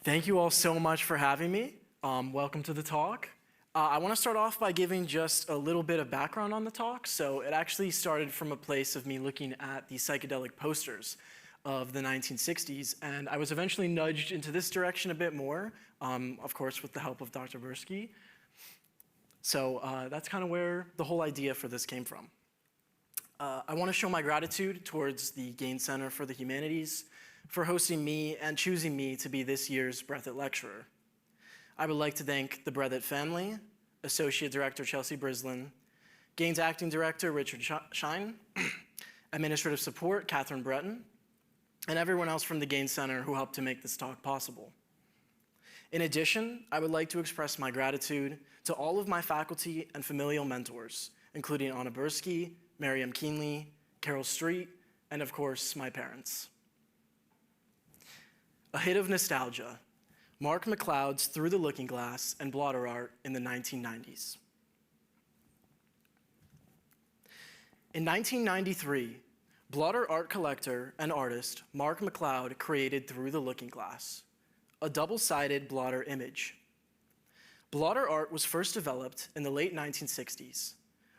Thank you all so much for having me. Welcome to the talk. I want to start off by giving just a little bit of background on the talk. So it actually started from a place of me looking at the psychedelic posters of the 1960s, and I was eventually nudged into this direction a bit more, of course with the help of Dr. Bursky. So that's kind of where the whole idea for this came from. I want to show my gratitude towards the Gain Center for the Humanities for hosting me and choosing me to be this year's Breathitt lecturer. I would like to thank the Breathitt family, Associate Director Chelsea Brislin, Gain's Acting Director Richard Shine, Administrative Support Catherine Breton, and everyone else from the Gain Center who helped to make this talk possible. In addition, I would like to express my gratitude to all of my faculty and familial mentors, including Anna Bursky, Miriam Keenley, Carol Street, and of course, my parents. A hit of nostalgia, Mark McCloud's Through the Looking Glass and blotter art in the 1990s. In 1993, blotter art collector and artist Mark McCloud created Through the Looking Glass, a double-sided blotter image. Blotter art was first developed in the late 1960s,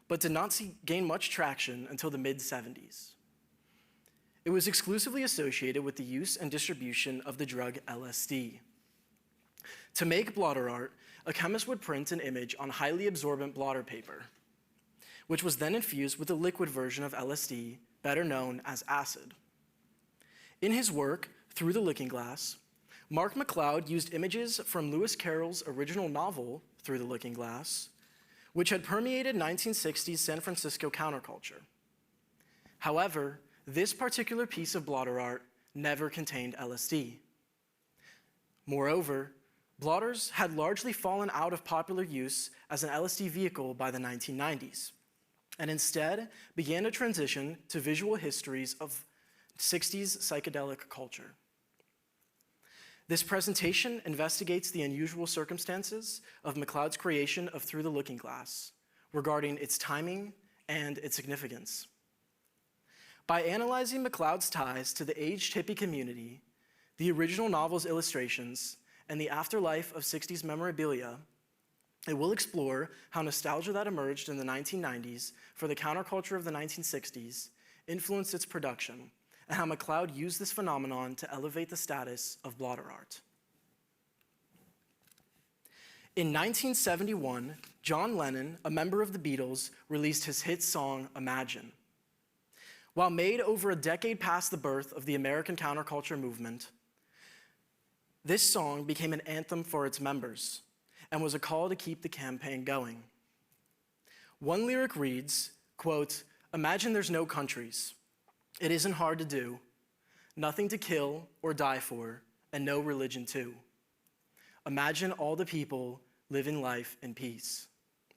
but did not gain much traction until the mid-70s. It was exclusively associated with the use and distribution of the drug LSD. To make blotter art, a chemist would print an image on highly absorbent blotter paper, which was then infused with a liquid version of LSD, better known as acid. In his work, Through the Looking Glass, Mark McCloud used images from Lewis Carroll's original novel, Through the Looking Glass, which had permeated 1960s San Francisco counterculture. However, this particular piece of blotter art never contained LSD. Moreover, blotters had largely fallen out of popular use as an LSD vehicle by the 1990s, and instead began to transition to visual histories of 60s psychedelic culture. This presentation investigates the unusual circumstances of McCloud's creation of Through the Looking Glass, regarding its timing and its significance. By analyzing McCloud's ties to the aged hippie community, the original novel's illustrations, and the afterlife of 60s memorabilia, it will explore how nostalgia that emerged in the 1990s for the counterculture of the 1960s influenced its production, and how McCloud used this phenomenon to elevate the status of blotter art. In 1971, John Lennon, a member of the Beatles, released his hit song, Imagine. While made over a decade past the birth of the American counterculture movement, this song became an anthem for its members and was a call to keep the campaign going. One lyric reads, quote, "Imagine there's no countries. It isn't hard to do. Nothing to kill or die for, and no religion too. Imagine all the people living life in peace,"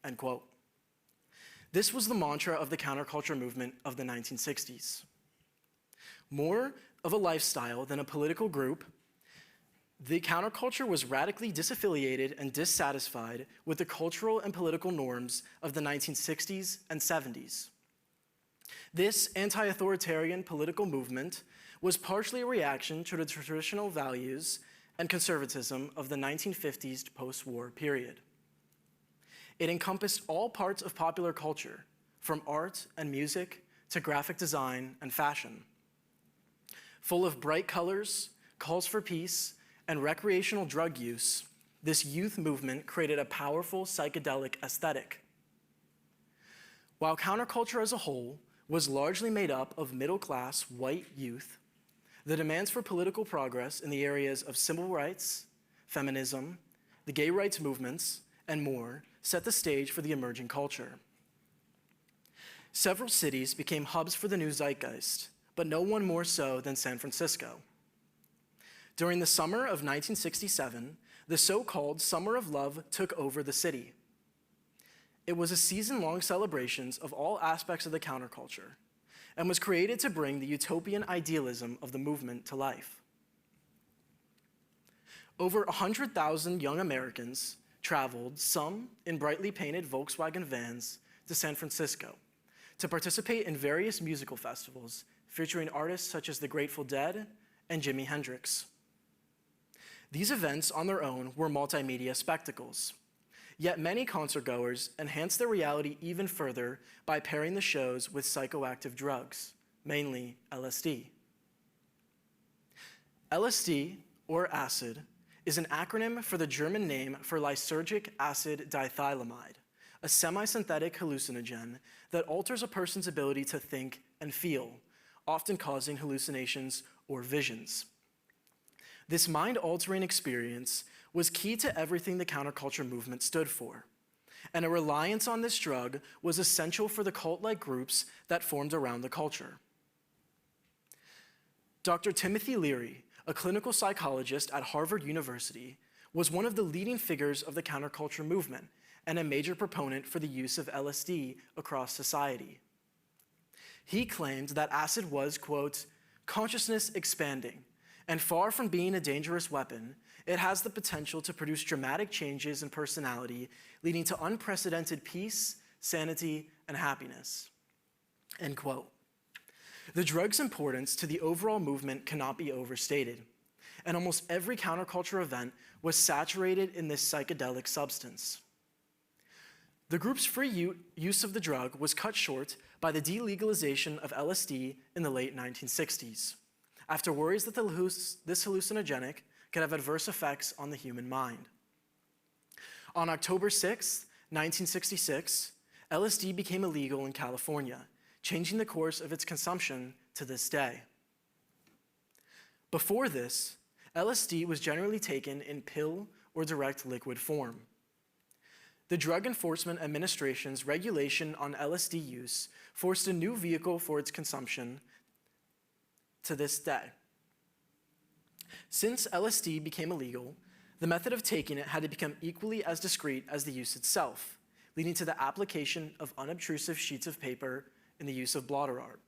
end quote. This was the mantra of the counterculture movement of the 1960s. More of a lifestyle than a political group, the counterculture was radically disaffiliated and dissatisfied with the cultural and political norms of the 1960s and 70s. This anti-authoritarian political movement was partially a reaction to the traditional values and conservatism of the 1950s post-war period. It encompassed all parts of popular culture, from art and music to graphic design and fashion. Full of bright colors, calls for peace, and recreational drug use, this youth movement created a powerful psychedelic aesthetic. While counterculture as a whole was largely made up of middle-class white youth, the demands for political progress in the areas of civil rights, feminism, the gay rights movements, and more set the stage for the emerging culture. Several cities became hubs for the new zeitgeist, but no one more so than San Francisco. During the summer of 1967, the so-called Summer of Love took over the city. It was a season-long celebration of all aspects of the counterculture and was created to bring the utopian idealism of the movement to life. Over 100,000 young Americans traveled, some in brightly painted Volkswagen vans, to San Francisco to participate in various musical festivals featuring artists such as the Grateful Dead and Jimi Hendrix. These events on their own were multimedia spectacles. Yet many concertgoers enhanced their reality even further by pairing the shows with psychoactive drugs, mainly LSD. LSD, or acid, is an acronym for the German name for lysergic acid dithylamide, a semi-synthetic hallucinogen that alters a person's ability to think and feel, often causing hallucinations or visions. This mind-altering experience was key to everything the counterculture movement stood for, and a reliance on this drug was essential for the cult-like groups that formed around the culture. Dr. Timothy Leary, a clinical psychologist at Harvard University, was one of the leading figures of the counterculture movement and a major proponent for the use of LSD across society. He claimed that acid was, quote, consciousness expanding, and far from being a dangerous weapon, it has the potential to produce dramatic changes in personality, leading to unprecedented peace, sanity, and happiness, end quote. The drug's importance to the overall movement cannot be overstated, and almost every counterculture event was saturated in this psychedelic substance. The group's free use of the drug was cut short by the delegalization of LSD in the late 1960s, after worries that this hallucinogenic could have adverse effects on the human mind. On October 6, 1966, LSD became illegal in California, changing the course of its consumption to this day. Before this, LSD was generally taken in pill or direct liquid form. The Drug Enforcement Administration's regulation on LSD use forced a new vehicle for its consumption to this day. Since LSD became illegal, the method of taking it had to become equally as discreet as the use itself, leading to the application of unobtrusive sheets of paper and the use of blotter art.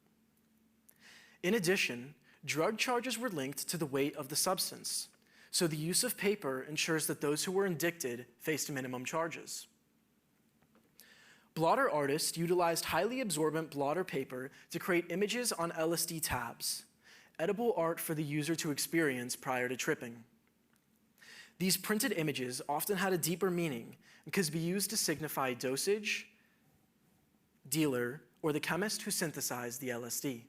In addition, drug charges were linked to the weight of the substance, so the use of paper ensures that those who were addicted faced minimum charges. Blotter artists utilized highly absorbent blotter paper to create images on LSD tabs, edible art for the user to experience prior to tripping. These printed images often had a deeper meaning and could be used to signify dosage, dealer, or the chemist who synthesized the LSD.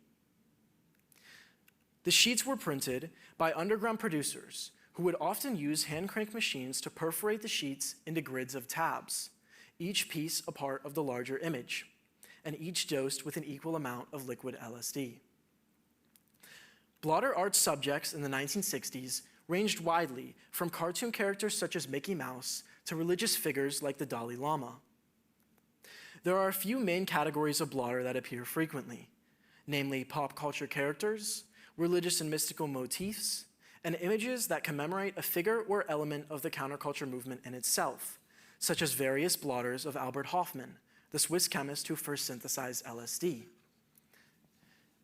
The sheets were printed by underground producers who would often use hand crank machines to perforate the sheets into grids of tabs, each piece a part of the larger image, and each dosed with an equal amount of liquid LSD. Blotter art subjects in the 1960s ranged widely from cartoon characters such as Mickey Mouse to religious figures like the Dalai Lama. There are a few main categories of blotter that appear frequently, namely pop culture characters, religious and mystical motifs, and images that commemorate a figure or element of the counterculture movement in itself, such as various blotters of Albert Hofmann, the Swiss chemist who first synthesized LSD.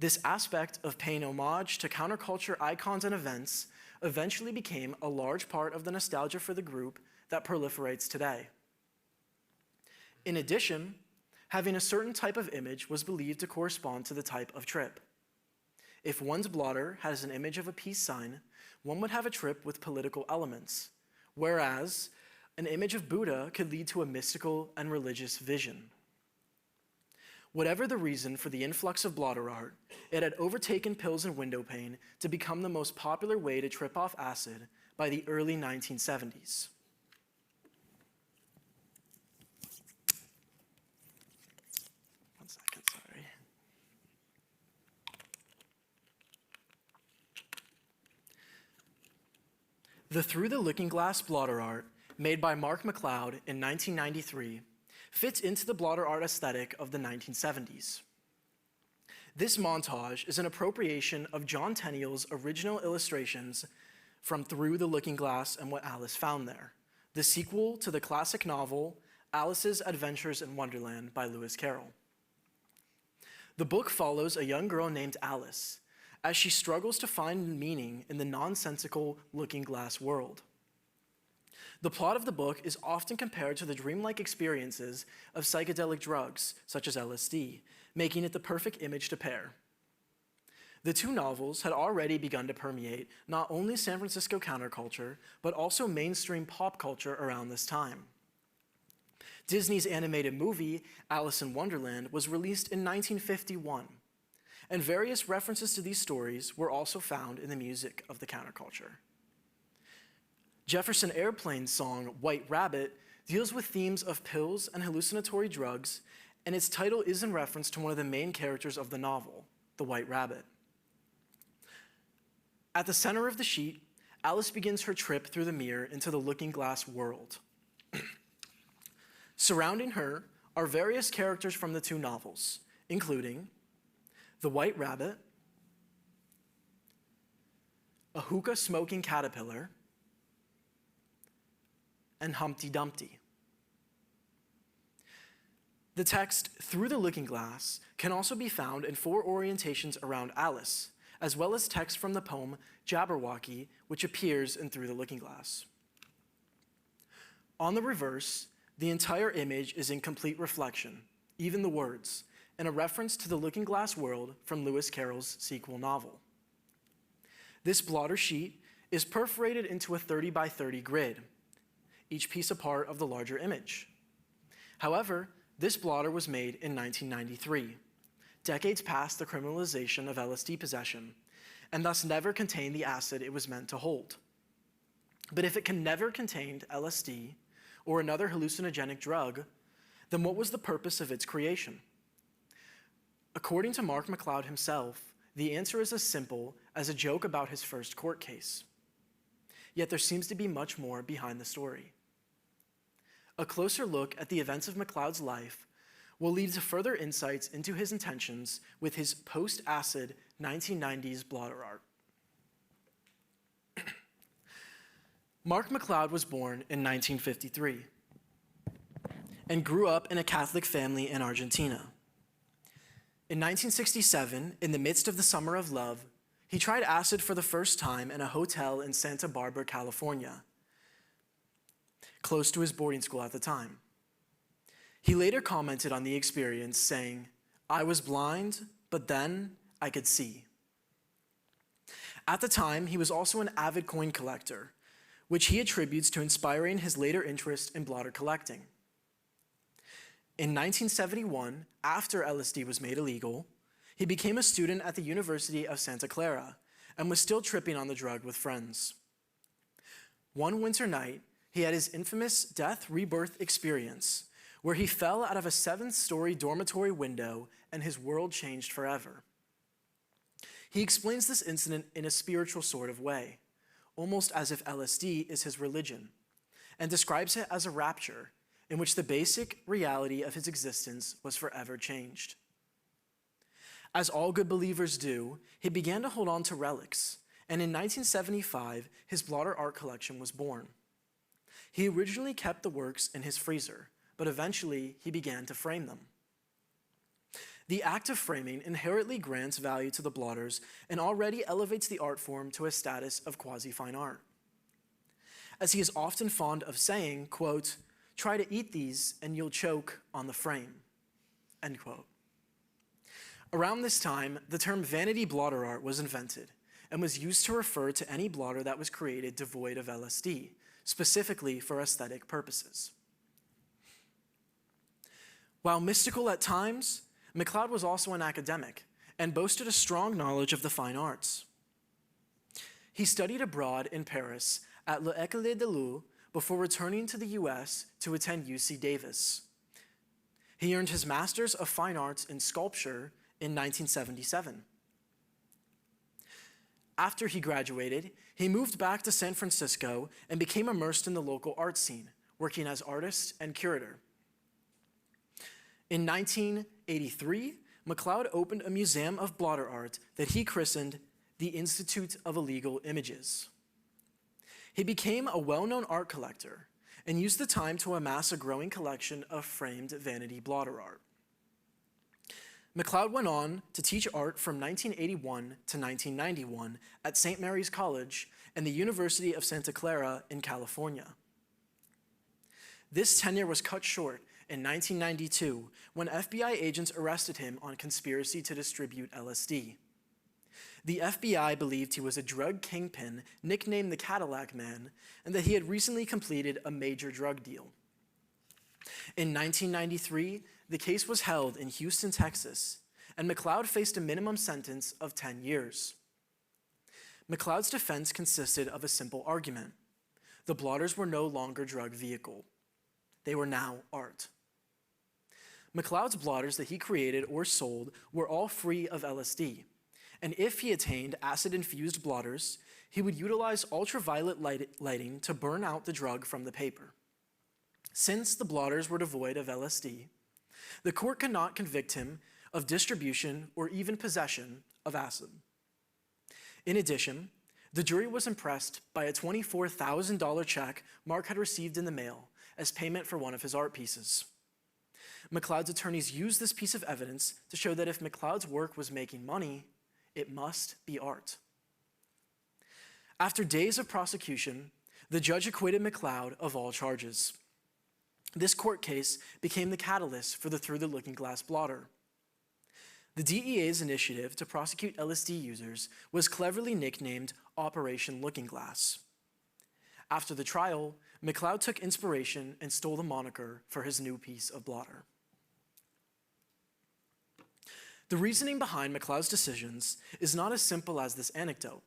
This aspect of paying homage to counterculture icons and events eventually became a large part of the nostalgia for the group that proliferates today. In addition, having a certain type of image was believed to correspond to the type of trip. If one's blotter has an image of a peace sign, one would have a trip with political elements, whereas an image of Buddha could lead to a mystical and religious vision. Whatever the reason for the influx of blotter art, it had overtaken pills and window pane to become the most popular way to trip off acid by the early 1970s. One second, sorry. The Through the Looking Glass blotter art, made by Mark McLeod in 1993, fits into the blotter art aesthetic of the 1970s. This montage is an appropriation of John Tenniel's original illustrations from Through the Looking Glass and What Alice Found There, the sequel to the classic novel Alice's Adventures in Wonderland by Lewis Carroll. The book follows a young girl named Alice as she struggles to find meaning in the nonsensical looking glass world. The plot of the book is often compared to the dreamlike experiences of psychedelic drugs, such as LSD, making it the perfect image to pair. The two novels had already begun to permeate not only San Francisco counterculture, but also mainstream pop culture around this time. Disney's animated movie, Alice in Wonderland, was released in 1951, and various references to these stories were also found in the music of the counterculture. Jefferson Airplane's song, White Rabbit, deals with themes of pills and hallucinatory drugs, and its title is in reference to one of the main characters of the novel, the White Rabbit. At the center of the sheet, Alice begins her trip through the mirror into the looking glass world. Surrounding her are various characters from the two novels, including the White Rabbit, a hookah-smoking caterpillar, and Humpty Dumpty. The text "Through the Looking Glass" can also be found in 4 orientations around Alice, as well as text from the poem Jabberwocky, which appears in Through the Looking Glass. On the reverse, the entire image is in complete reflection, even the words, and a reference to the looking glass world from Lewis Carroll's sequel novel. This blotter sheet is perforated into a 30 by 30 grid, each piece a part of the larger image. However, this blotter was made in 1993, decades past the criminalization of LSD possession, and thus never contained the acid it was meant to hold. But if it can never contain LSD or another hallucinogenic drug, then what was the purpose of its creation? According to Mark McCloud himself, the answer is as simple as a joke about his first court case. Yet there seems to be much more behind the story. A closer look at the events of McCloud's life will lead to further insights into his intentions with his post-acid 1990s blotter art. Mark McCloud was born in 1953 and grew up in a Catholic family in Argentina. In 1967, in the midst of the Summer of Love, he tried acid for the first time in a hotel in Santa Barbara, California, close to his boarding school at the time. He later commented on the experience, saying, "I was blind, but then I could see." At the time, he was also an avid coin collector, which he attributes to inspiring his later interest in blotter collecting. In 1971, after LSD was made illegal, he became a student at the University of Santa Clara and was still tripping on the drug with friends. One winter night, he had his infamous death rebirth experience, where he fell out of a 7th-story dormitory window and his world changed forever. He explains this incident in a spiritual sort of way, almost as if LSD is his religion, and describes it as a rapture in which the basic reality of his existence was forever changed. As all good believers do, he began to hold on to relics, and in 1975, his blotter art collection was born. He originally kept the works in his freezer, but eventually he began to frame them. The act of framing inherently grants value to the blotters and already elevates the art form to a status of quasi-fine art. As he is often fond of saying, quote, "Try to eat these and you'll choke on the frame," end quote. Around this time, the term vanity blotter art was invented and was used to refer to any blotter that was created devoid of LSD, specifically for aesthetic purposes. While mystical at times, McCloud was also an academic and boasted a strong knowledge of the fine arts. He studied abroad in Paris at l'École des Louvres before returning to the US to attend UC Davis. He earned his Master's of Fine Arts in Sculpture in 1977. After he graduated, he moved back to San Francisco and became immersed in the local art scene, working as artist and curator. In 1983, McCloud opened a museum of blotter art that he christened the Institute of Illegal Images. He became a well-known art collector and used the time to amass a growing collection of framed vanity blotter art. McCloud went on to teach art from 1981 to 1991 at St. Mary's College and the University of Santa Clara in California. This tenure was cut short in 1992 when FBI agents arrested him on conspiracy to distribute LSD. The FBI believed he was a drug kingpin nicknamed the Cadillac Man, and that he had recently completed a major drug deal. In 1993, the case was held in Houston, Texas, and McLeod faced a minimum sentence of 10 years. McLeod's defense consisted of a simple argument. The blotters were no longer drug vehicle. They were now art. McLeod's blotters that he created or sold were all free of LSD, and if he attained acid-infused blotters, he would utilize ultraviolet lighting to burn out the drug from the paper. Since the blotters were devoid of LSD, the court could not convict him of distribution or even possession of acid. In addition, the jury was impressed by a $24,000 check Mark had received in the mail as payment for one of his art pieces. McLeod's attorneys used this piece of evidence to show that if McLeod's work was making money, it must be art. After days of prosecution, the judge acquitted McLeod of all charges. This court case became the catalyst for the Through the Looking Glass blotter. The DEA's initiative to prosecute LSD users was cleverly nicknamed Operation Looking Glass. After the trial, McLeod took inspiration and stole the moniker for his new piece of blotter. The reasoning behind McLeod's decisions is not as simple as this anecdote,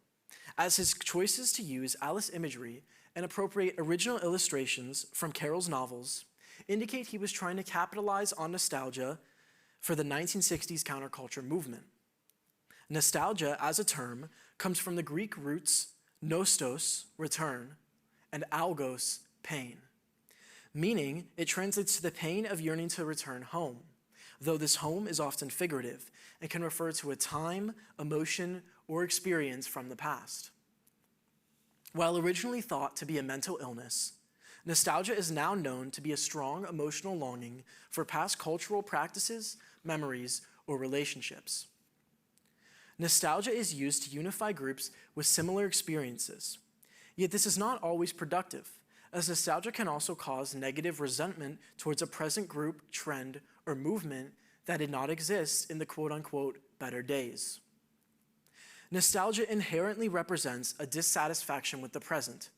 as his choices to use Alice imagery and appropriate original illustrations from Carroll's novels indicate he was trying to capitalize on nostalgia for the 1960s counterculture movement. Nostalgia, as a term, comes from the Greek roots nostos, return, and algos, pain, meaning it translates to the pain of yearning to return home, though this home is often figurative and can refer to a time, emotion, or experience from the past. While originally thought to be a mental illness, nostalgia is now known to be a strong emotional longing for past cultural practices, memories, or relationships. Nostalgia is used to unify groups with similar experiences. Yet this is not always productive, as nostalgia can also cause negative resentment towards a present group, trend, or movement that did not exist in the quote-unquote better days. Nostalgia inherently represents a dissatisfaction with the present,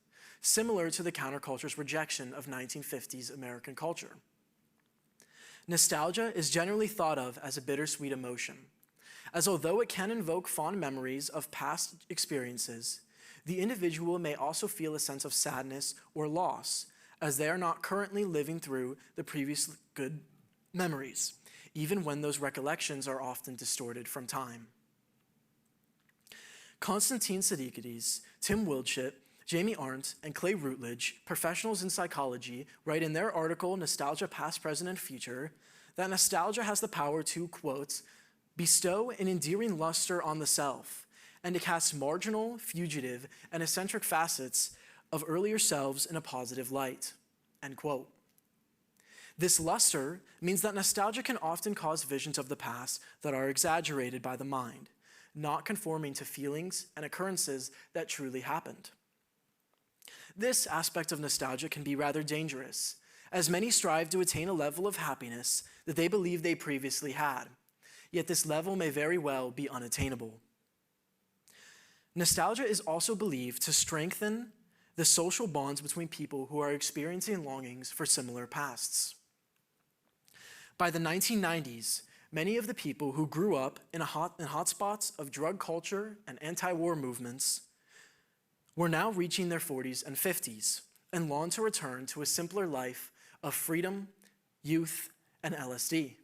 similar to the counterculture's rejection of 1950s American culture. Nostalgia is generally thought of as a bittersweet emotion, as although it can invoke fond memories of past experiences, the individual may also feel a sense of sadness or loss, as they are not currently living through the previous good memories, even when those recollections are often distorted from time. Konstantin Siddiqides, Tim Wildschut, Jamie Arndt, and Clay Routledge, professionals in psychology, write in their article, Nostalgia, Past, Present, and Future, that nostalgia has the power to, quote, bestow an endearing luster on the self, and to cast marginal, fugitive, and eccentric facets of earlier selves in a positive light, end quote. This luster means that nostalgia can often cause visions of the past that are exaggerated by the mind, not conforming to feelings and occurrences that truly happened. This aspect of nostalgia can be rather dangerous, as many strive to attain a level of happiness that they believe they previously had, yet this level may very well be unattainable. Nostalgia is also believed to strengthen the social bonds between people who are experiencing longings for similar pasts. By the 1990s, many of the people who grew up in hotspots of drug culture and anti-war movements were now reaching their 40s and 50s and longed to return to a simpler life of freedom, youth, and LSD.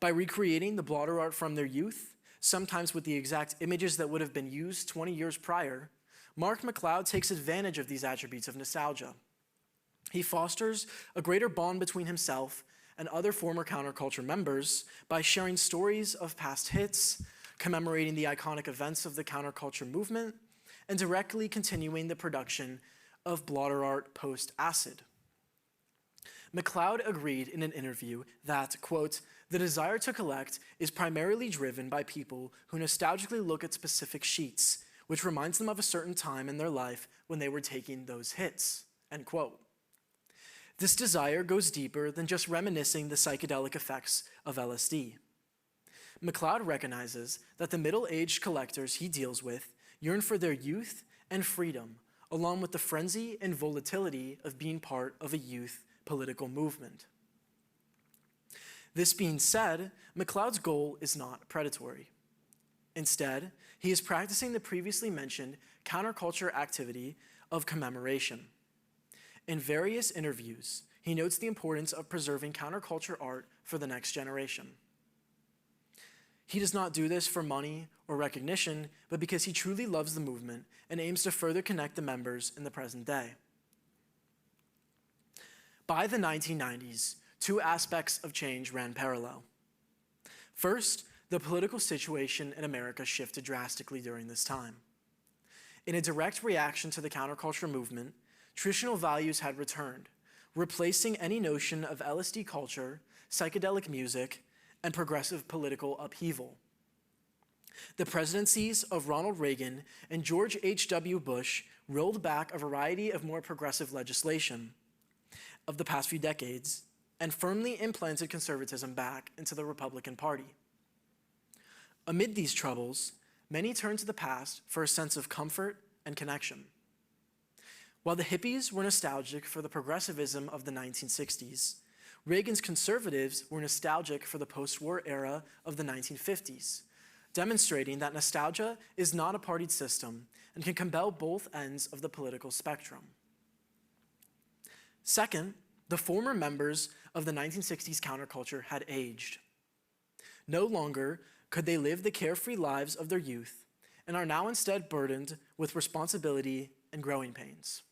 By recreating the blotter art from their youth, sometimes with the exact images that would have been used 20 years prior, Mark McLeod takes advantage of these attributes of nostalgia. He fosters a greater bond between himself and other former counterculture members by sharing stories of past hits, commemorating the iconic events of the counterculture movement, and directly continuing the production of blotter art post-acid. McLeod agreed in an interview that, quote, the desire to collect is primarily driven by people who nostalgically look at specific sheets, which reminds them of a certain time in their life when they were taking those hits, end quote. This desire goes deeper than just reminiscing the psychedelic effects of LSD. MacLeod recognizes that the middle-aged collectors he deals with yearn for their youth and freedom, along with the frenzy and volatility of being part of a youth political movement. This being said, MacLeod's goal is not predatory. Instead, he is practicing the previously mentioned counterculture activity of commemoration. In various interviews, he notes the importance of preserving counterculture art for the next generation. He does not do this for money or recognition, but because he truly loves the movement and aims to further connect the members in the present day. By the 1990s, two aspects of change ran parallel. First, the political situation in America shifted drastically during this time. In a direct reaction to the counterculture movement, traditional values had returned, replacing any notion of LSD culture, psychedelic music, and progressive political upheaval. The presidencies of Ronald Reagan and George H.W. Bush rolled back a variety of more progressive legislation of the past few decades and firmly implanted conservatism back into the Republican Party. Amid these troubles, many turned to the past for a sense of comfort and connection. While the hippies were nostalgic for the progressivism of the 1960s, Reagan's conservatives were nostalgic for the post-war era of the 1950s, demonstrating that nostalgia is not a partied system and can compel both ends of the political spectrum. Second, the former members of the 1960s counterculture had aged. No longer could they live the carefree lives of their youth and are now instead burdened with responsibility and growing pains.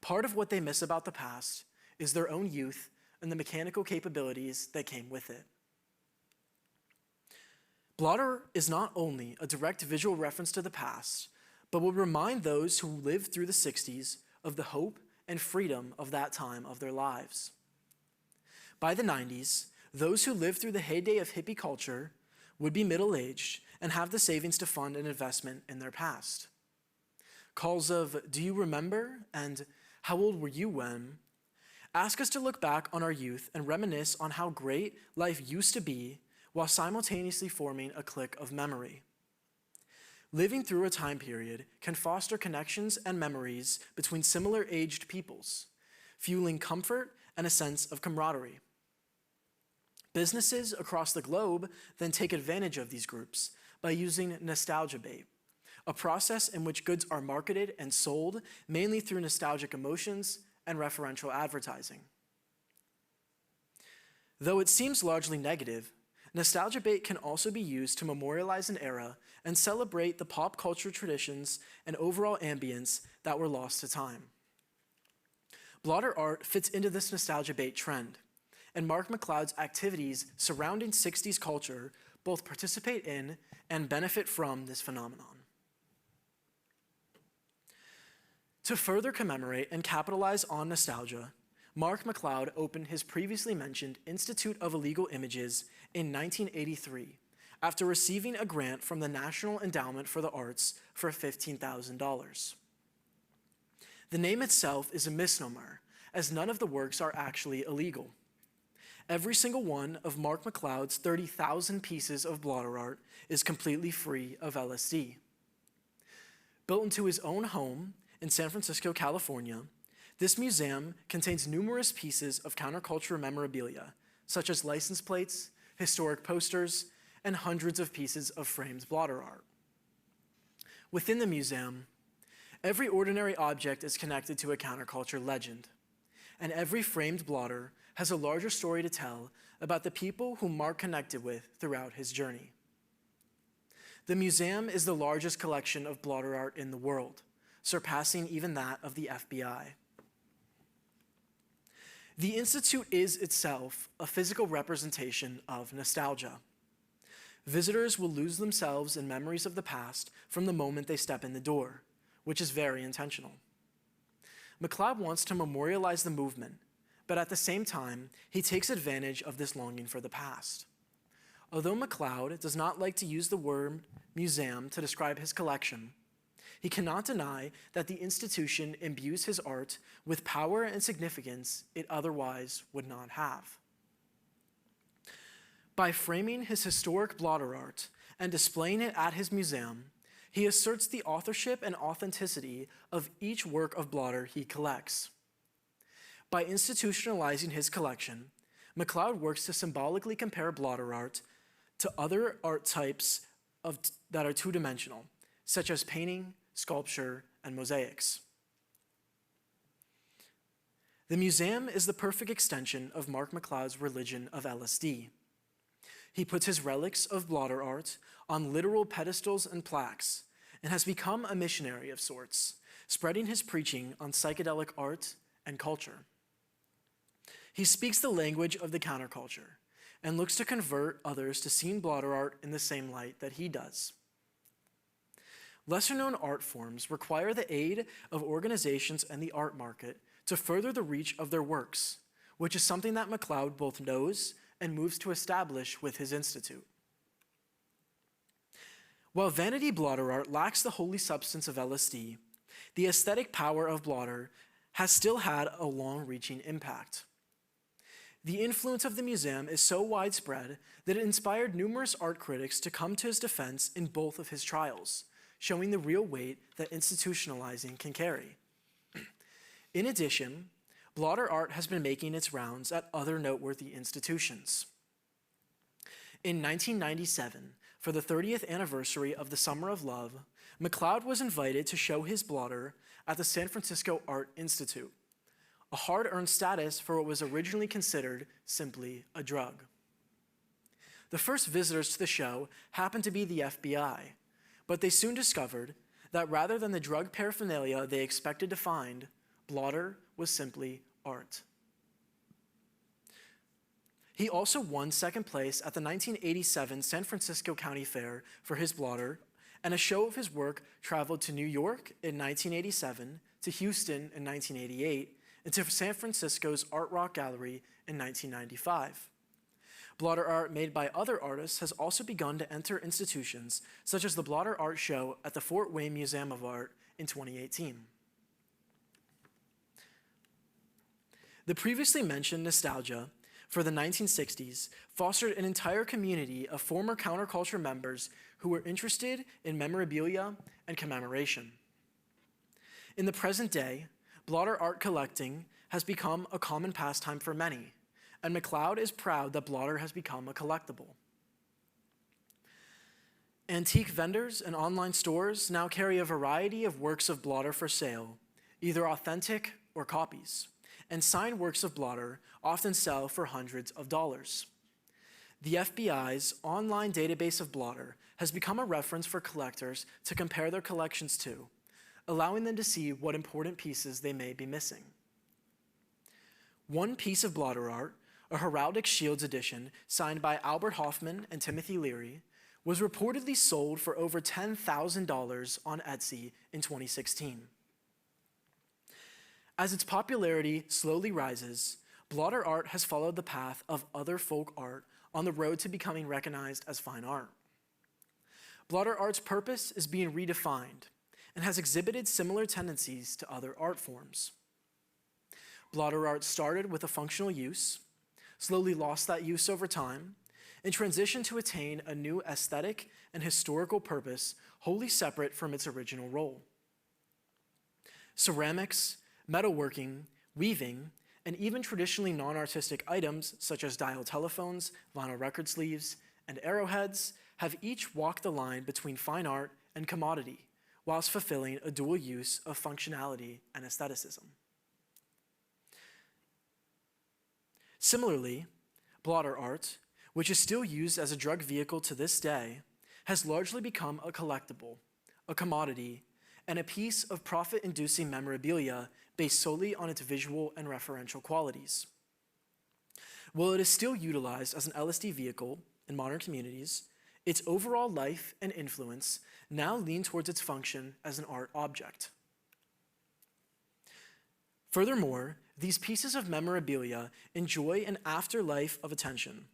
Part of what they miss about the past is their own youth and the mechanical capabilities that came with it. Blotter is not only a direct visual reference to the past, but will remind those who lived through the 60s of the hope and freedom of that time of their lives. By the 90s, those who lived through the heyday of hippie culture would be middle-aged and have the savings to fund an investment in their past. Calls of "Do you remember?" and "How old were you when?" ask us to look back on our youth and reminisce on how great life used to be while simultaneously forming a clique of memory. Living through a time period can foster connections and memories between similar-aged peoples, fueling comfort and a sense of camaraderie. Businesses across the globe then take advantage of these groups by using nostalgia bait, a process in which goods are marketed and sold mainly through nostalgic emotions and referential advertising. Though it seems largely negative, nostalgia bait can also be used to memorialize an era and celebrate the pop culture traditions and overall ambience that were lost to time. Blotter art fits into this nostalgia bait trend, and Mark MacLeod's activities surrounding 60s culture both participate in and benefit from this phenomenon. To further commemorate and capitalize on nostalgia, Mark MacLeod opened his previously mentioned Institute of Illegal Images in 1983 after receiving a grant from the National Endowment for the Arts for $15,000. The name itself is a misnomer, as none of the works are actually illegal. Every single one of Mark MacLeod's 30,000 pieces of blotter art is completely free of LSD. Built into his own home in San Francisco, California, this museum contains numerous pieces of counterculture memorabilia, such as license plates, historic posters, and hundreds of pieces of framed blotter art. Within the museum, every ordinary object is connected to a counterculture legend, and every framed blotter has a larger story to tell about the people whom Mark connected with throughout his journey. The museum is the largest collection of blotter art in the world, surpassing even that of the FBI. The Institute is itself a physical representation of nostalgia. Visitors will lose themselves in memories of the past from the moment they step in the door, which is very intentional. MacLeod wants to memorialize the movement, but at the same time, he takes advantage of this longing for the past. Although MacLeod does not like to use the word museum to describe his collection, he cannot deny that the institution imbues his art with power and significance it otherwise would not have. By framing his historic blotter art and displaying it at his museum, he asserts the authorship and authenticity of each work of blotter he collects. By institutionalizing his collection, MacLeod works to symbolically compare blotter art to other art types that are two-dimensional, such as painting, sculpture, and mosaics. The museum is the perfect extension of Mark MacLeod's religion of LSD. He puts his relics of blotter art on literal pedestals and plaques and has become a missionary of sorts, spreading his preaching on psychedelic art and culture. He speaks the language of the counterculture and looks to convert others to seeing blotter art in the same light that he does. Lesser-known art forms require the aid of organizations and the art market to further the reach of their works, which is something that MacLeod both knows and moves to establish with his institute. While vanity blotter art lacks the holy substance of LSD, the aesthetic power of blotter has still had a long-reaching impact. The influence of the museum is so widespread that it inspired numerous art critics to come to his defense in both of his trials, showing the real weight that institutionalizing can carry. In addition, blotter art has been making its rounds at other noteworthy institutions. In 1997, for the 30th anniversary of the Summer of Love, MacLeod was invited to show his blotter at the San Francisco Art Institute, a hard-earned status for what was originally considered simply a drug. The first visitors to the show happened to be the FBI, but they soon discovered that rather than the drug paraphernalia they expected to find, blotter was simply art. He also won second place at the 1987 San Francisco County Fair for his blotter, and a show of his work traveled to New York in 1987, to Houston in 1988, and to San Francisco's Art Rock Gallery in 1995. Blotter art made by other artists has also begun to enter institutions, such as the Blotter Art Show at the Fort Wayne Museum of Art in 2018. The previously mentioned nostalgia for the 1960s fostered an entire community of former counterculture members who were interested in memorabilia and commemoration. In the present day, blotter art collecting has become a common pastime for many, and MacLeod is proud that blotter has become a collectible. Antique vendors and online stores now carry a variety of works of blotter for sale, either authentic or copies, and signed works of blotter often sell for hundreds of dollars. The FBI's online database of blotter has become a reference for collectors to compare their collections to, allowing them to see what important pieces they may be missing. One piece of blotter art, a Heraldic Shields edition signed by Albert Hoffman and Timothy Leary, was reportedly sold for over $10,000 on Etsy in 2016. As its popularity slowly rises, blotter art has followed the path of other folk art on the road to becoming recognized as fine art. Blotter art's purpose is being redefined and has exhibited similar tendencies to other art forms. Blotter art started with a functional use, slowly lost that use over time, and transitioned to attain a new aesthetic and historical purpose wholly separate from its original role. Ceramics, metalworking, weaving, and even traditionally non-artistic items such as dial telephones, vinyl record sleeves, and arrowheads have each walked the line between fine art and commodity, whilst fulfilling a dual use of functionality and aestheticism. Similarly, blotter art, which is still used as a drug vehicle to this day, has largely become a collectible, a commodity, and a piece of profit-inducing memorabilia based solely on its visual and referential qualities. While it is still utilized as an LSD vehicle in modern communities, its overall life and influence now lean towards its function as an art object. Furthermore, these pieces of memorabilia enjoy an afterlife of attention,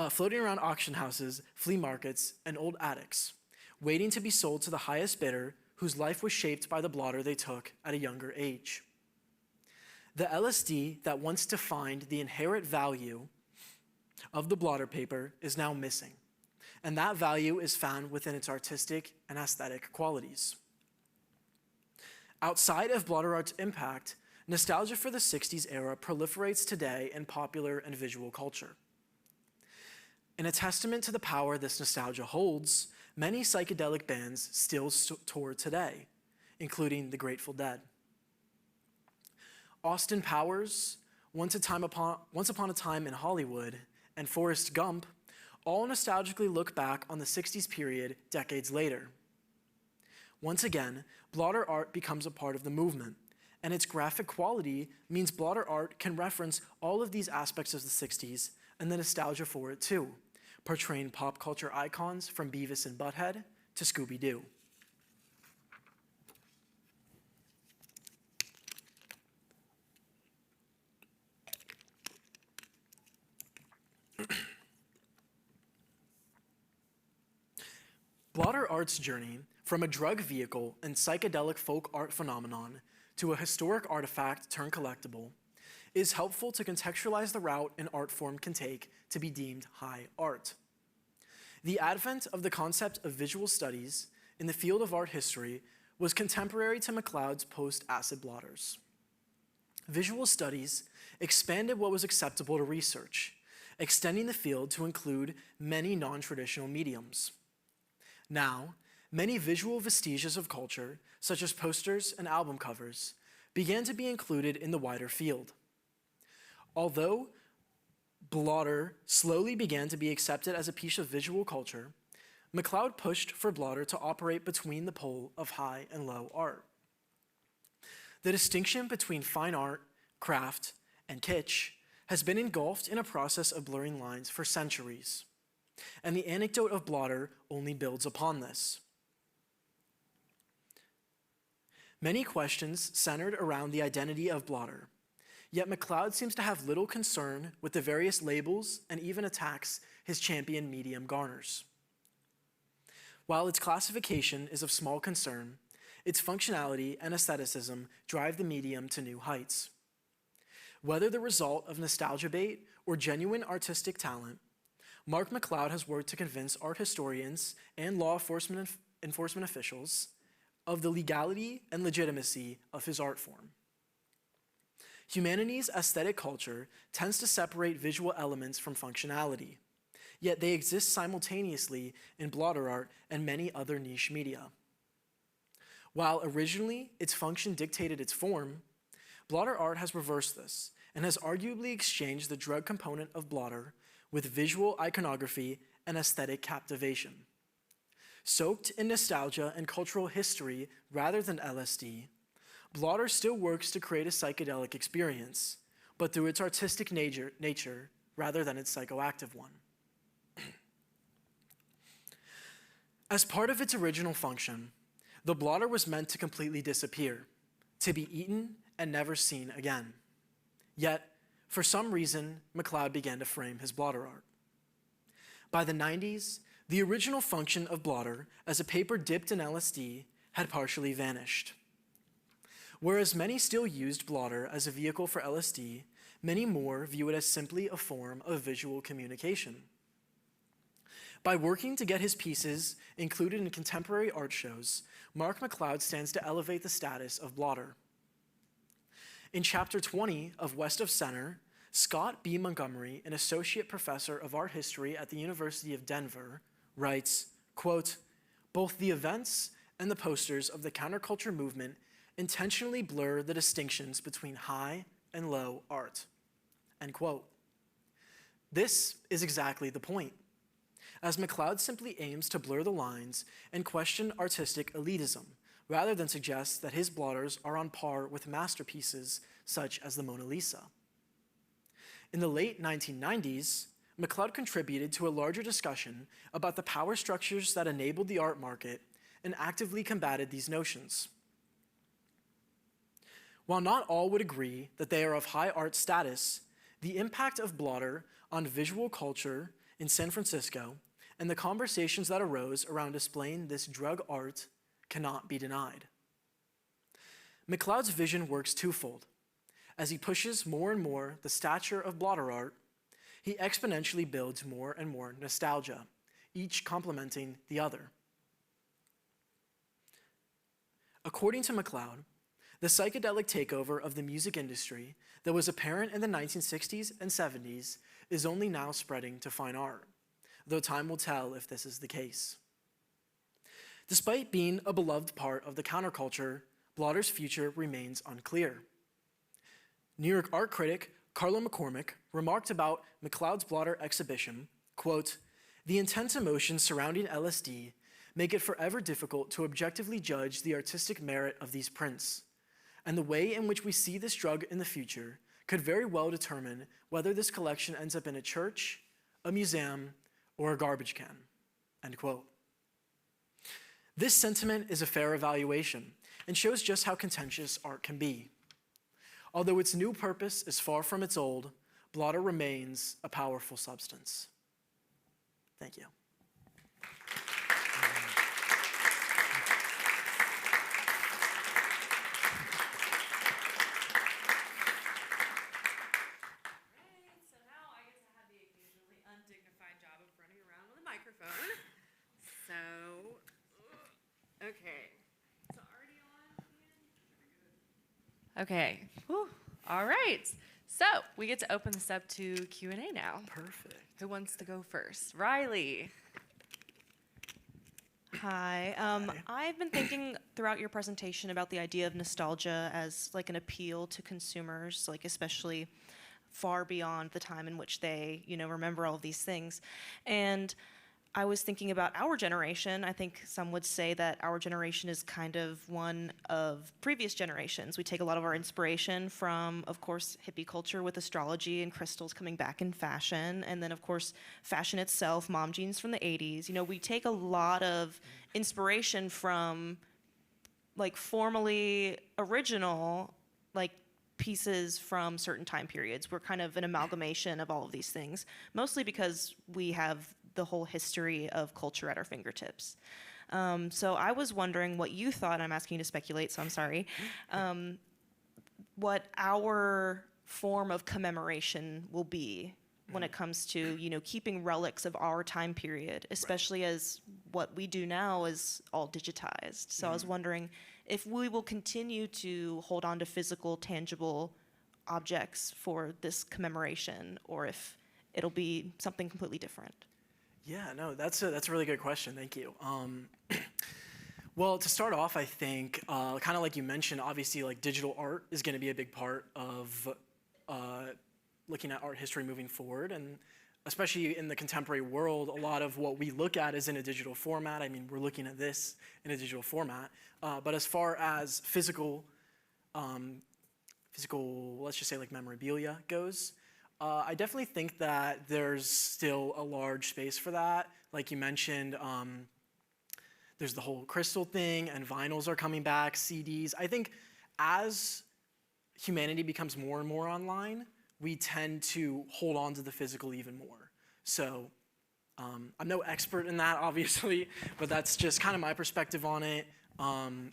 floating around auction houses, flea markets, and old attics, waiting to be sold to the highest bidder whose life was shaped by the blotter they took at a younger age. The LSD that once defined the inherent value of the blotter paper is now missing, and that value is found within its artistic and aesthetic qualities. Outside of blotter art's impact, nostalgia for the 60s era proliferates today in popular and visual culture. In a testament to the power this nostalgia holds, many psychedelic bands still tour today, including the Grateful Dead. Austin Powers, Once Upon a Time in Hollywood, and Forrest Gump all nostalgically look back on the 60s period decades later. Once again, blotter art becomes a part of the movement, and its graphic quality means blotter art can reference all of these aspects of the 60s and the nostalgia for it too, portraying pop culture icons from Beavis and Butthead to Scooby-Doo. Blotter art's journey from a drug vehicle and psychedelic folk art phenomenon to a historic artifact turned collectible is helpful to contextualize the route an art form can take to be deemed high art. The advent of the concept of visual studies in the field of art history was contemporary to MacLeod's post-acid blotters. Visual studies expanded what was acceptable to research, extending the field to include many non-traditional mediums. Now, many visual vestiges of culture, such as posters and album covers, began to be included in the wider field. Although blotter slowly began to be accepted as a piece of visual culture, MacLeod pushed for blotter to operate between the pole of high and low art. The distinction between fine art, craft, and kitsch has been engulfed in a process of blurring lines for centuries, and the anecdote of blotter only builds upon this. Many questions centered around the identity of blotter, yet MacLeod seems to have little concern with the various labels and even attacks his championed medium garners. While its classification is of small concern, its functionality and aestheticism drive the medium to new heights. Whether the result of nostalgia bait or genuine artistic talent, Mark MacLeod has worked to convince art historians and law enforcement officials of the legality and legitimacy of his art form. Humanity's aesthetic culture tends to separate visual elements from functionality, yet they exist simultaneously in blotter art and many other niche media. While originally its function dictated its form, blotter art has reversed this and has arguably exchanged the drug component of blotter with visual iconography and aesthetic captivation. Soaked in nostalgia and cultural history rather than LSD, blotter still works to create a psychedelic experience, but through its artistic nature rather than its psychoactive one. As part of its original function, the blotter was meant to completely disappear, to be eaten and never seen again. Yet, for some reason, MacLeod began to frame his blotter art. By the 90s, the original function of blotter as a paper dipped in LSD had partially vanished. Whereas many still used blotter as a vehicle for LSD, many more view it as simply a form of visual communication. By working to get his pieces included in contemporary art shows, Mark MacLeod stands to elevate the status of blotter. In Chapter 20 of West of Center, Scott B. Montgomery, an associate professor of art history at the University of Denver, writes, quote, "Both the events and the posters of the counterculture movement intentionally blur the distinctions between high and low art," end quote. This is exactly the point, as MacLeod simply aims to blur the lines and question artistic elitism, rather than suggest that his blotters are on par with masterpieces such as the Mona Lisa. In the late 1990s, MacLeod contributed to a larger discussion about the power structures that enabled the art market and actively combated these notions. While not all would agree that they are of high art status, the impact of blotter on visual culture in San Francisco and the conversations that arose around displaying this drug art cannot be denied. MacLeod's vision works twofold. As he pushes more and more the stature of blotter art, he exponentially builds more and more nostalgia, each complementing the other. According to MacLeod, the psychedelic takeover of the music industry that was apparent in the 1960s and 70s is only now spreading to fine art, though time will tell if this is the case. Despite being a beloved part of the counterculture, Blotter's future remains unclear. New York art critic Carlo McCormick remarked about MacLeod's Blotter exhibition, quote, "The intense emotions surrounding LSD make it forever difficult to objectively judge the artistic merit of these prints, and the way in which we see this drug in the future could very well determine whether this collection ends up in a church, a museum, or a garbage can," end quote. This sentiment is a fair evaluation and shows just how contentious art can be. Although its new purpose is far from its old, Blotter remains a powerful substance. Thank you. Microphone. So, okay. So already on? Okay. Whew. All right. So we get to open this up to Q&A now. Perfect. Who wants to go first? Riley. Hi. I've been thinking throughout your presentation about the idea of nostalgia as like an appeal to consumers, like especially far beyond the time in which they, remember all of these things. And I was thinking about our generation. I think some would say that our generation is kind of one of previous generations. We take a lot of our inspiration from, of course, hippie culture with astrology and crystals coming back in fashion. And then, of course, fashion itself, mom jeans from the 80s. We take a lot of inspiration from, like, formally original, like, pieces from certain time periods. We're kind of an amalgamation of all of these things, mostly because we have the whole history of culture at our fingertips. So I was wondering what you thought, I'm asking you to speculate, so I'm sorry, what our form of commemoration will be when it comes to, keeping relics of our time period, especially as what we do now is all digitized. So I was wondering if we will continue to hold on to physical, tangible objects for this commemoration, or if it'll be something completely different. Yeah, no, that's a really good question. Thank you. Well, to start off, I think, kind of like you mentioned, obviously, like digital art is going to be a big part of looking at art history moving forward, and especially in the contemporary world, a lot of what we look at is in a digital format. I mean, we're looking at this in a digital format, but as far as physical, let's just say like memorabilia goes, I definitely think that there's still a large space for that. Like you mentioned, there's the whole crystal thing, and vinyls are coming back, CDs. I think as humanity becomes more and more online, we tend to hold on to the physical even more. So I'm no expert in that, obviously, but that's just kind of my perspective on it.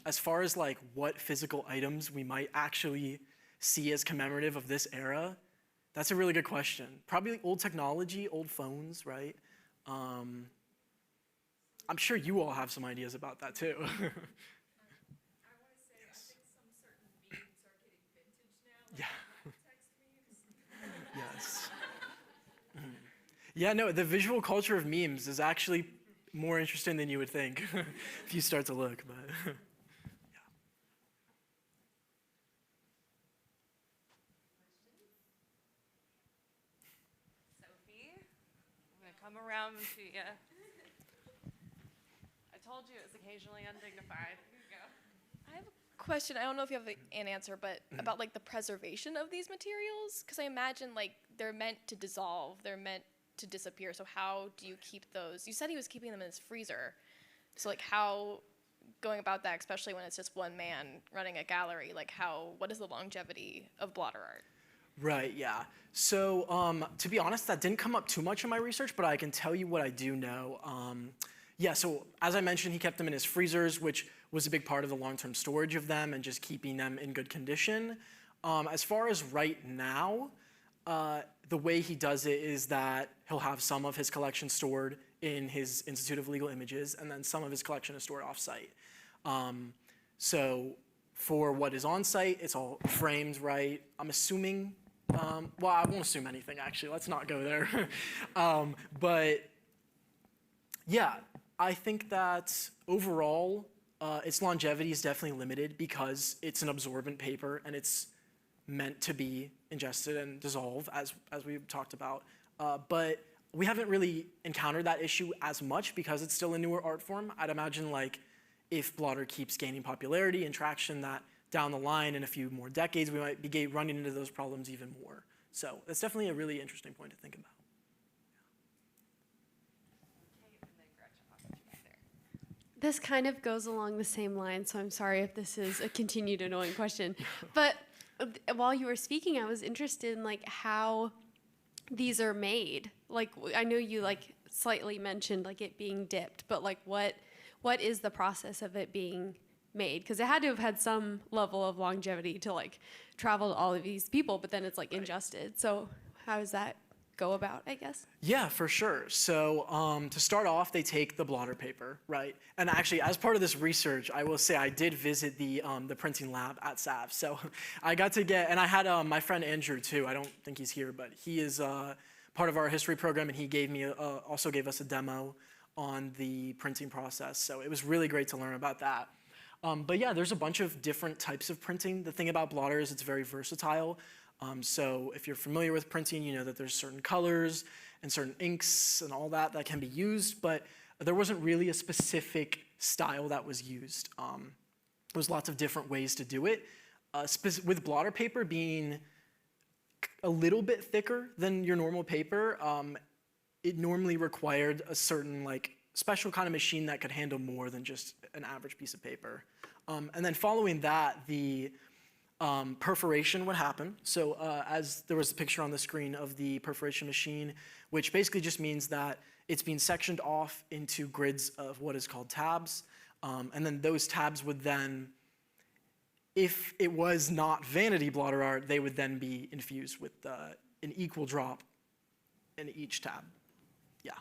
As far as like what physical items we might actually see as commemorative of this era, that's a really good question. Probably old technology, old phones, right? I'm sure you all have some ideas about that too. I want to say, yes. I think some certain memes are getting vintage now. Like yeah. Yes. Yeah, no, the visual culture of memes is actually more interesting than you would think if you start to look, but yeah. Sophie, I'm going to come around to you. I told you it was occasionally undignified. Here you go. I have a question. I don't know if you have an answer, but about like the preservation of these materials, because I imagine like they're meant to dissolve, they're meant to disappear. So how do you keep those? You said he was keeping them in his freezer. So like how going about that, especially when it's just one man running a gallery, like what is the longevity of blotter art? Right, yeah. So to be honest, that didn't come up too much in my research, but I can tell you what I do know. Yeah, so as I mentioned, he kept them in his freezers, which was a big part of the long-term storage of them and just keeping them in good condition. As far as right now, the way he does it is that he'll have some of his collection stored in his Institute of Legal Images, and then some of his collection is stored off-site. So for what is on-site, it's all framed right. I'm assuming, well, I won't assume anything, actually. Let's not go there. But yeah, I think that overall, its longevity is definitely limited because it's an absorbent paper and it's meant to be ingested and dissolve, as we've talked about. But we haven't really encountered that issue as much because it's still a newer art form. I'd imagine like if blotter keeps gaining popularity and traction, that down the line in a few more decades, we might be running into those problems even more. So that's definitely a really interesting point to think about. This kind of goes along the same line, so I'm sorry if this is a continued annoying question. But while you were speaking, I was interested in like how these are made. Like I know you like slightly mentioned like it being dipped, but like what is the process of it being made? Because it had to have had some level of longevity to like travel to all of these people, but then it's like ingested. So how does that go about, I guess? Yeah, for sure. So to start off, they take the blotter paper, right? And actually, as part of this research, I will say I did visit the printing lab at SAV. So I got to get, and I had my friend Andrew too. I don't think he's here, but he is part of our history program, and he gave me also gave us a demo on the printing process. So it was really great to learn about that. But yeah, there's a bunch of different types of printing. The thing about blotter is it's very versatile. So if you're familiar with printing, you know that there's certain colors and certain inks and all that can be used, but there wasn't really a specific style that was used. There was lots of different ways to do it. With blotter paper being a little bit thicker than your normal paper, it normally required a certain like special kind of machine that could handle more than just an average piece of paper. And then following that, the perforation would happen. So as there was a picture on the screen of the perforation machine, which basically just means that it's being sectioned off into grids of what is called tabs. And then those tabs would then, if it was not vanity blotter art, they would then be infused with an equal drop in each tab. Yeah.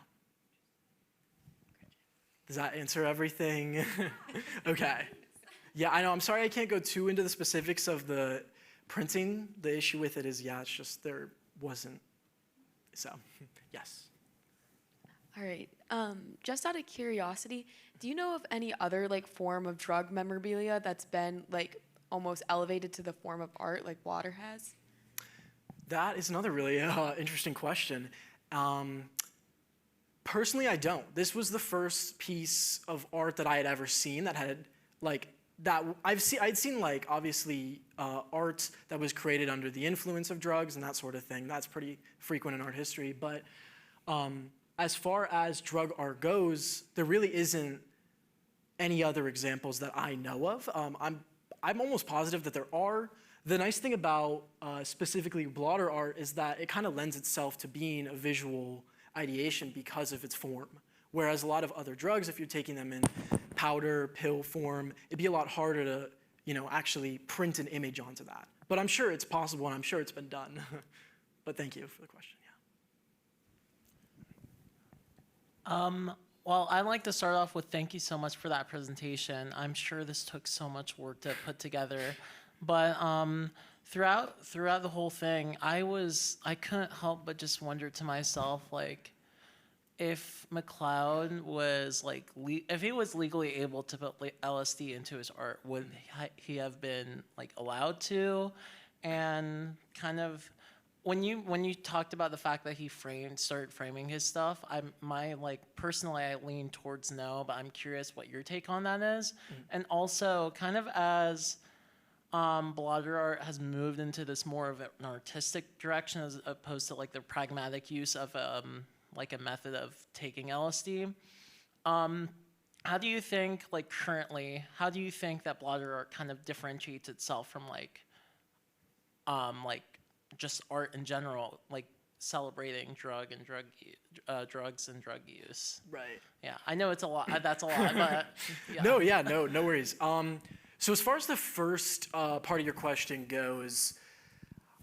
Does that answer everything? Okay. Yeah, I know. I'm sorry I can't go too into the specifics of the printing. The issue with it is, yeah, it's just there wasn't. So, yes. All right. Just out of curiosity, do you know of any other like form of drug memorabilia that's been like almost elevated to the form of art like water has? That is another really interesting question. Personally, I don't. This was the first piece of art that I had ever seen that had like that. I'd seen like obviously art that was created under the influence of drugs and that sort of thing. That's pretty frequent in art history. But as far as drug art goes, there really isn't any other examples that I know of. I'm almost positive that there are. The nice thing about specifically blotter art is that it kind of lends itself to being a visual ideation because of its form. Whereas a lot of other drugs, if you're taking them in powder, pill form, it'd be a lot harder to, actually print an image onto that. But I'm sure it's possible, and I'm sure it's been done. But thank you for the question. Yeah. Well, I'd like to start off with thank you so much for that presentation. I'm sure this took so much work to put together, but throughout the whole thing, I couldn't help but just wonder to myself, like, if McLeod was like, if he was legally able to put LSD into his art, would he have been like allowed to? And kind of, when you talked about the fact that he started framing his stuff, personally I lean towards no, but I'm curious what your take on that is. Mm-hmm. And also, kind of as blotter art has moved into this more of an artistic direction as opposed to like the pragmatic use of like a method of taking LSD. How do you think, like currently, how do you think that blotter art kind of differentiates itself from like just art in general, like celebrating drugs and drug use? Right. Yeah, I know it's a lot. That's a lot, but yeah. No worries. So as far as the first part of your question goes,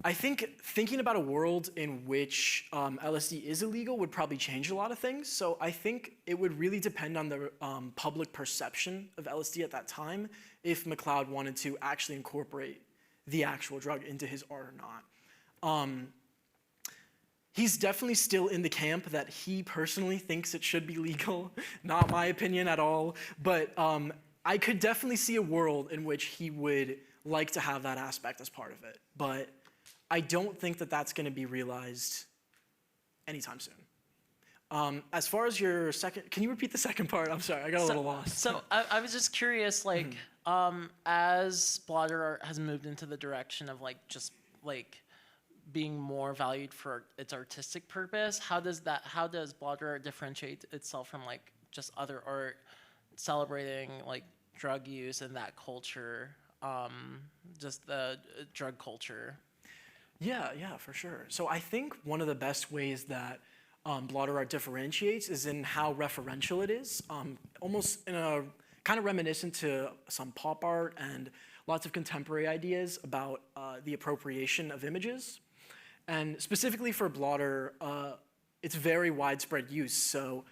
I think thinking about a world in which LSD is illegal would probably change a lot of things. So I think it would really depend on the public perception of LSD at that time if McLeod wanted to actually incorporate the actual drug into his art or not. He's definitely still in the camp that he personally thinks it should be legal. Not my opinion at all. But I could definitely see a world in which he would like to have that aspect as part of it. But I don't think that that's going to be realized anytime soon. As far as your second, can you repeat the second part? I'm sorry, I got a little lost. So I was just curious, like, as blotter art has moved into the direction of like just like being more valued for its artistic purpose, how does blotter art differentiate itself from like just other art celebrating like drug use and that culture, just the drug culture? Yeah, for sure. So I think one of the best ways that blotter art differentiates is in how referential it is, almost in a kind of reminiscent to some pop art and lots of contemporary ideas about the appropriation of images. And specifically for blotter, it's very widespread use. So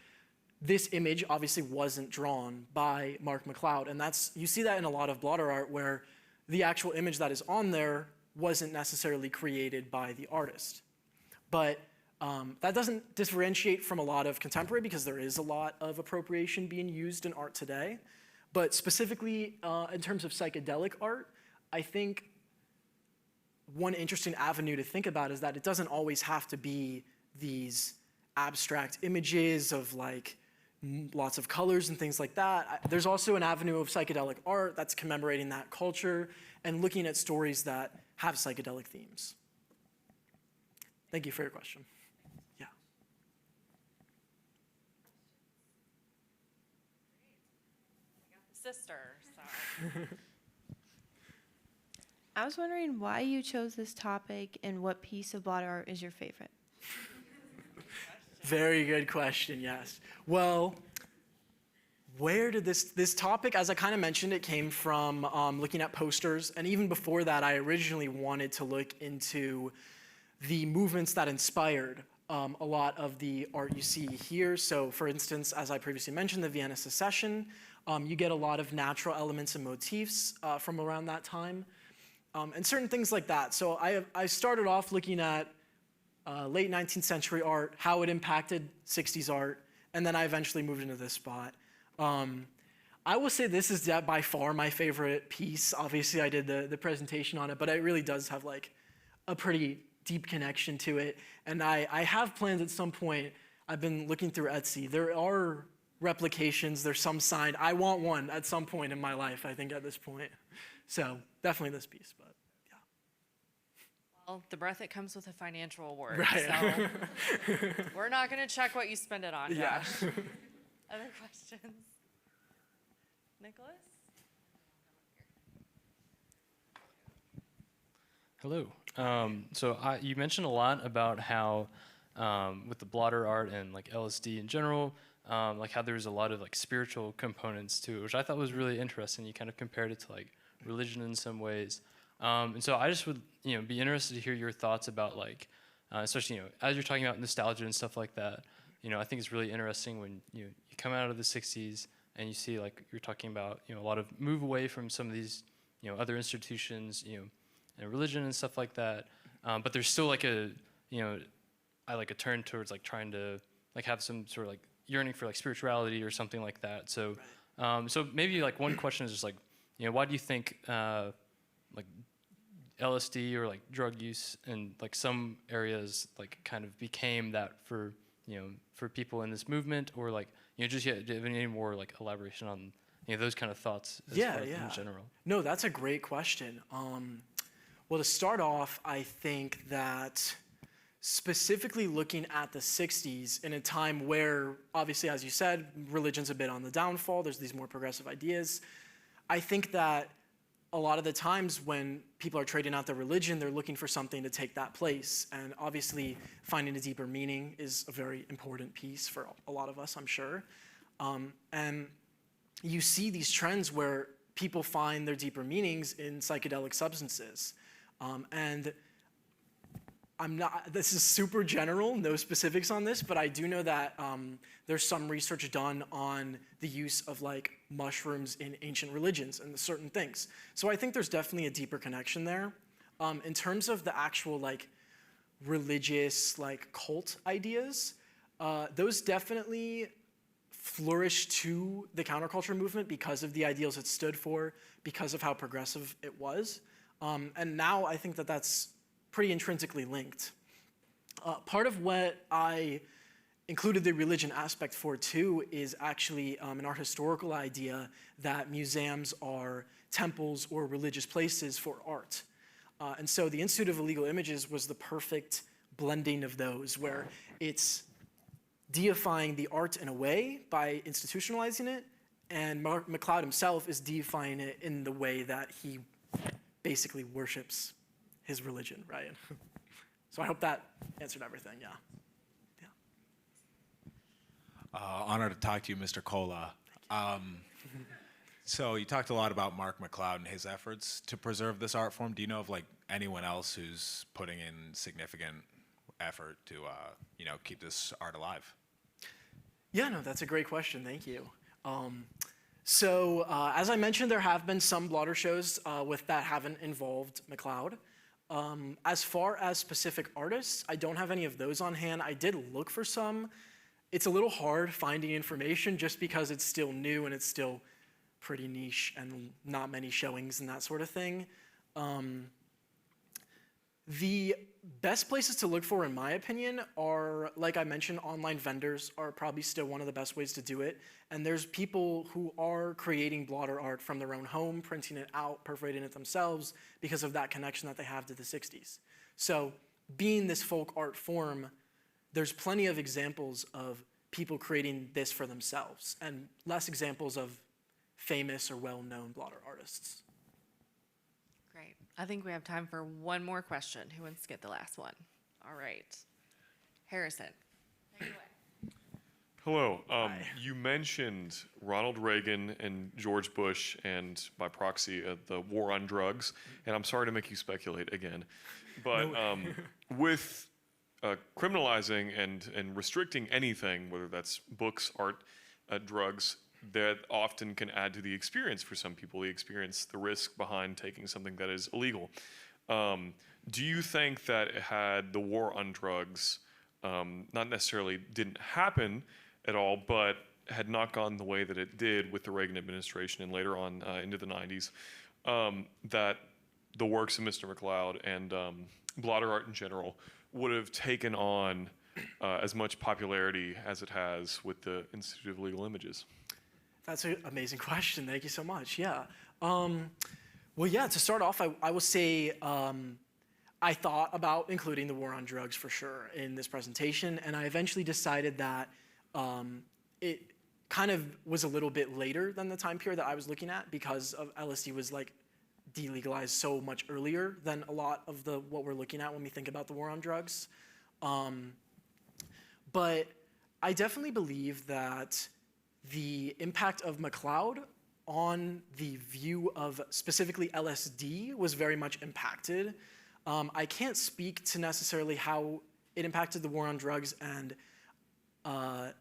this image obviously wasn't drawn by Mark McLeod, and you see that in a lot of blotter art where the actual image that is on there wasn't necessarily created by the artist. But that doesn't differentiate from a lot of contemporary because there is a lot of appropriation being used in art today. But specifically in terms of psychedelic art, I think one interesting avenue to think about is that it doesn't always have to be these abstract images of like lots of colors and things like that. There's also an avenue of psychedelic art that's commemorating that culture and looking at stories that have psychedelic themes. Thank you for your question. Yeah. Sister, so. I was wondering why you chose this topic and what piece of blotter art is your favorite? Very good question, yes. Well, where did this topic, as I kind of mentioned, it came from looking at posters. And even before that, I originally wanted to look into the movements that inspired a lot of the art you see here. So for instance, as I previously mentioned, the Vienna Secession, you get a lot of natural elements and motifs from around that time. And certain things like that. So I started off looking at late 19th century art, how it impacted 60s art, and then I eventually moved into this spot. I will say this is by far my favorite piece. Obviously, I did the presentation on it, but it really does have like a pretty deep connection to it. And I have plans at some point. I've been looking through Etsy. There are replications. There's some signed. I want one at some point in my life, I think, at this point. So definitely this piece, but yeah. Well, the Breathitt comes with a financial award, Right. so we're not going to check what you spend it on, Yeah. Josh. Other questions? Nicholas? Hello. You mentioned a lot about how with the blotter art and like LSD in general, like how there's a lot of like spiritual components to it, which I thought was really interesting. You kind of compared it to like religion in some ways. And so I just would, be interested to hear your thoughts about like, especially, as you're talking about nostalgia and stuff like that, I think it's really interesting when, you come out of the 60s and you see like you're talking about, a lot of move away from some of these, other institutions, and religion and stuff like that. But there's still like a turn towards like trying to like have some sort of like yearning for like spirituality or something like that. So, so maybe like one question is just like, why do you think like LSD or like drug use in like some areas like kind of became that for for people in this movement, or like just do you have any more like elaboration on those kind of thoughts as far as in general? No, that's a great question. Well, to start off, I think that specifically looking at the 60s in a time where, obviously, as you said, religion's a bit on the downfall, there's these more progressive ideas. I think that a lot of the times when people are trading out their religion, they're looking for something to take that place. And obviously, finding a deeper meaning is a very important piece for a lot of us, I'm sure. And you see these trends where people find their deeper meanings in psychedelic substances. And this is super general, no specifics on this, but I do know that there's some research done on the use of like mushrooms in ancient religions and certain things. So I think there's definitely a deeper connection there. In terms of the actual like religious like cult ideas, those definitely flourished to the counterculture movement because of the ideals it stood for, because of how progressive it was. And now I think that that's pretty intrinsically linked. Part of what I included the religion aspect for too is actually an art historical idea that museums are temples or religious places for art. And so the Institute of Illegal Images was the perfect blending of those, where it's deifying the art in a way by institutionalizing it, and MacLeod himself is deifying it in the way that he basically worships his religion, right? So I hope that answered everything, yeah. Honor to talk to you, Mr. Cola. So you talked a lot about Mark MacLeod and his efforts to preserve this art form. Do you know of like anyone else who's putting in significant effort to keep this art alive? Yeah, no, that's a great question. Thank you. As I mentioned, there have been some blotter shows that haven't involved MacLeod. As far as specific artists, I don't have any of those on hand. I did look for some. It's a little hard finding information just because it's still new and it's still pretty niche and not many showings and that sort of thing. The best places to look for, in my opinion, are, like I mentioned, online vendors are probably still one of the best ways to do it. And there's people who are creating blotter art from their own home, printing it out, perforating it themselves because of that connection that they have to the 60s. So being this folk art form, there's plenty of examples of people creating this for themselves and less examples of famous or well-known blotter artists. Great. I think we have time for one more question. Who wants to get the last one? All right. Harrison, take it away. Hello. You mentioned Ronald Reagan and George Bush and, by proxy, the war on drugs. And I'm sorry to make you speculate again. But with criminalizing and restricting anything, whether that's books, art, drugs, that often can add to the experience for some people, the risk behind taking something that is illegal. Do you think that had the war on drugs not necessarily didn't happen at all, but had not gone the way that it did with the Reagan administration and later on into the 90s, that the works of Mr. MacLeod and blotter art in general would have taken on as much popularity as it has with the Institute of Legal Images? That's an amazing question. Thank you so much. Yeah. Well, yeah, to start off, I will say I thought about including the war on drugs for sure in this presentation, and I eventually decided that it kind of was a little bit later than the time period that I was looking at because of LSD was like delegalized so much earlier than a lot of what we're looking at when we think about the war on drugs. But I definitely believe that the impact of MacLeod on the view of specifically LSD was very much impacted. I can't speak to necessarily how it impacted the war on drugs, and I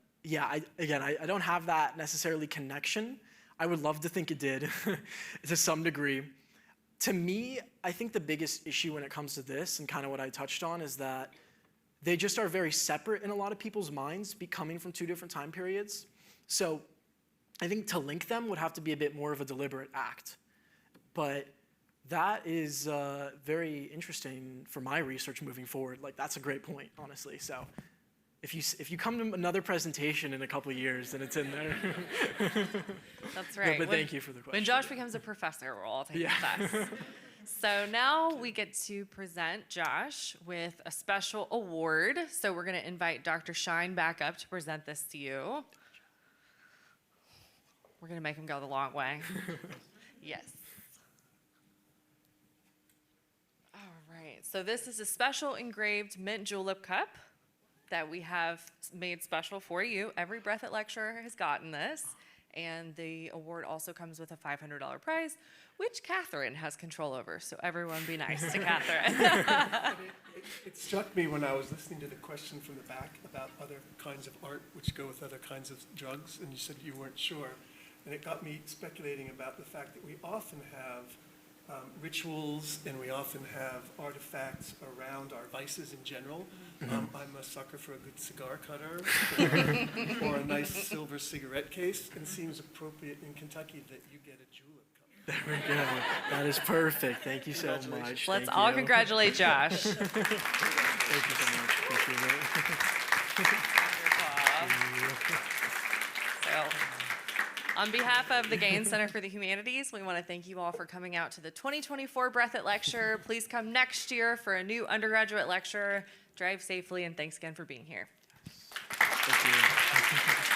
don't have that necessarily connection. I would love to think it did to some degree. To me, I think the biggest issue when it comes to this, and kind of what I touched on, is that they just are very separate in a lot of people's minds, coming from two different time periods. So I think to link them would have to be a bit more of a deliberate act. But that is very interesting for my research moving forward. Like, that's a great point, honestly. So if you come to another presentation in a couple of years, then it's in there. That's right. No, but thank you for the question. When Josh becomes a professor, we'll all take the test. So now we get to present Josh with a special award. So we're going to invite Dr. Shine back up to present this to you. We're going to make him go the long way. Yes. All right. So this is a special engraved mint julep cup that we have made special for you. Every Breathitt lecturer has gotten this. And the award also comes with a $500 prize, which Catherine has control over. So everyone be nice to Catherine. It struck me when I was listening to the question from the back about other kinds of art which go with other kinds of drugs, and you said you weren't sure. And it got me speculating about the fact that we often have rituals and we often have artifacts around our vices in general. I'm a sucker for a good cigar cutter or a nice silver cigarette case, and it seems appropriate in Kentucky that you get a julep cup. There we go. That is perfect. Thank you so much. Let's Thank all you. congratulate Josh. Thank you so much. Appreciate it. So, on behalf of the Gaines Center for the Humanities, we want to thank you all for coming out to the 2024 Breathitt Lecture. Please come next year for a new undergraduate lecture. Drive safely, and thanks again for being here. Thank you.